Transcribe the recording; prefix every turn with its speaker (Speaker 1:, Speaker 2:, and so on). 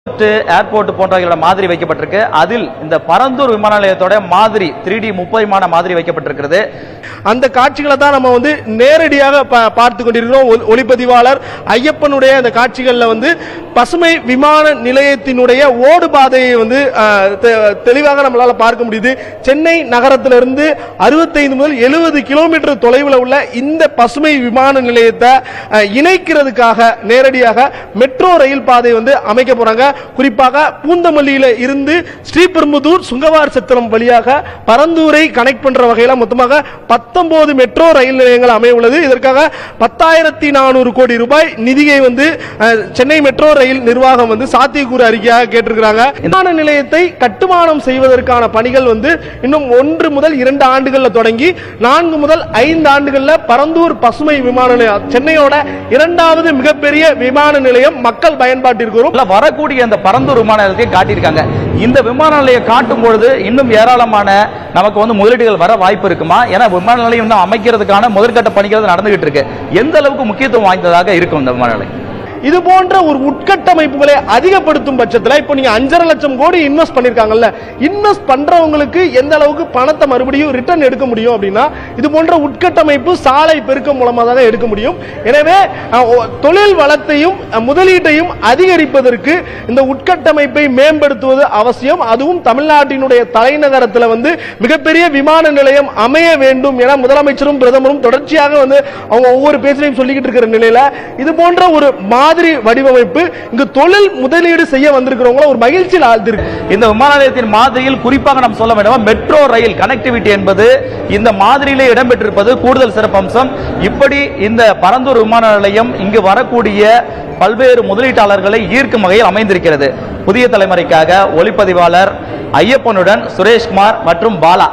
Speaker 1: Airport போன்றவர்களோட மாதிரி வைக்கப்பட்டிருக்கு. அதில் இந்த பரந்தூர் விமான நிலையத்தோட மாதிரி 3D முப்பரிமாண மாதிரி வைக்கப்பட்டிருக்கிறது.
Speaker 2: அந்த காட்சிகளை தான் நம்ம நேரடியாக பார்த்து கொண்டிருக்கிறோம். ஒளிப்பதிவாளர் ஐயப்பனுடைய அந்த காட்சிகளில் பசுமை விமான நிலையத்தினுடைய ஓடு பாதையை தெளிவாக நம்மளால பார்க்க முடியுது. சென்னை நகரத்திலிருந்து 65 முதல் 70 கிலோமீட்டர் தொலைவில் உள்ள இந்த பசுமை விமான நிலையத்தை இணைக்கிறதுக்காக நேரடியாக மெட்ரோ ரயில் பாதை அமைக்க போறாங்க. குறிப்பாக பூந்தமல்லியில இருந்து ஸ்ரீபெரும்புதூர் சுங்கவார் சத்திரம் வழியாக பரந்தூரை கனெக்ட் பண்ற வகையில மொத்தமாக 19 மெட்ரோ ரயில் நிலையங்கள் அமைய உள்ளது. இதற்காக 10,400 கோடி ரூபாய் நிதியை சென்னை மெட்ரோ ரயில் நிர்வாகம் சாத்தியக்கூறு அறிக்கையாக கேட்டிருக்கிறாங்க. விமான நிலையத்தை கட்டுமானம் செய்வதற்கான பணிகள் இன்னும் 1 முதல் 2 ஆண்டுகள்ல தொடங்கி 4 முதல் 5 ஆண்டுகள்ல பரந்தூர் பசுமை விமான நிலையம் சென்னையோட 2வது மிகப்பெரிய விமான நிலையம் மக்கள் பயன்பாட்டிற்கு
Speaker 1: வரக்கூடிய அந்த பரந்தூர் விமான நிலையத்தை காட்டியிருக்காங்க. இந்த விமான நிலையம் காட்டும் பொழுது இன்னும் ஏராளமான நமக்கு முதலீடுகள் வர வாய்ப்பு இருக்குமா? ஏன்னா விமான நிலையம் அமைக்கிறதுக்கான முதற்கட்ட பணிகள் நடந்துகிட்டு இருக்கு. எந்த அளவுக்கு முக்கியத்துவம் வாய்ந்ததாக இருக்கும் இந்த விமான நிலையம்?
Speaker 2: இது போன்ற ஒரு உட்கட்டமைப்புகளை அதிகப்படுத்தும் பட்சத்தில் இப்போ நீங்க 5.5 லட்சம் கோடி இன்வெஸ்ட் பண்ணிருக்காங்கல்ல, இன்வெஸ்ட் பண்றவங்களுக்கு எந்த அளவுக்கு பணத்தை மறுபடியும் ரிட்டர்ன் எடுக்க முடியும் அப்படின்னா இது போன்ற உட்கட்டமைப்பு சாலை பெருக்கம் மூலமாக தான் எடுக்க முடியும். எனவே தொழில் வளத்தையும் முதலீட்டையும் அதிகரிப்பதற்கு இந்த உட்கட்டமைப்பை மேம்படுத்துவது அவசியம். அதுவும் தமிழ்நாட்டினுடைய தலைநகரத்தில் மிகப்பெரிய விமான நிலையம் அமைய வேண்டும் என முதலமைச்சரும் பிரதமரும் தொடர்ச்சியாக அவங்க ஒவ்வொரு பேச்சிலையும் சொல்லிக்கிட்டு இருக்கிற நிலையில இது போன்ற ஒரு மாதிரி வடிவமைப்பு இங்கு தொழில் முதலீடு செய்ய வந்திருக்கிறவங்க ஒரு மகிழ்ச்சியில் ஆழ்ந்திருக்கு.
Speaker 1: இந்த விமான நிலையத்தின் மாதிரியில் குறிப்பாக நாம் சொல்ல வேண்டும் மெட்ரோ ரயில் கனெக்டிவிட்டி என்பது இந்த மாதிரியிலே இடம்பெற்றிருப்பது கூடுதல் சிறப்பம்சம். இப்படி இந்த பரந்தூர் விமான நிலையம் இங்கு வரக்கூடிய பல்வேறு முதலீட்டாளர்களை ஈர்க்கும் வகையில் அமைந்திருக்கிறது. புதிய தலைமுறைக்காக ஒளிப்பதிவாளர் ஐயப்பனுடன் சுரேஷ்குமார் மற்றும் பாலா.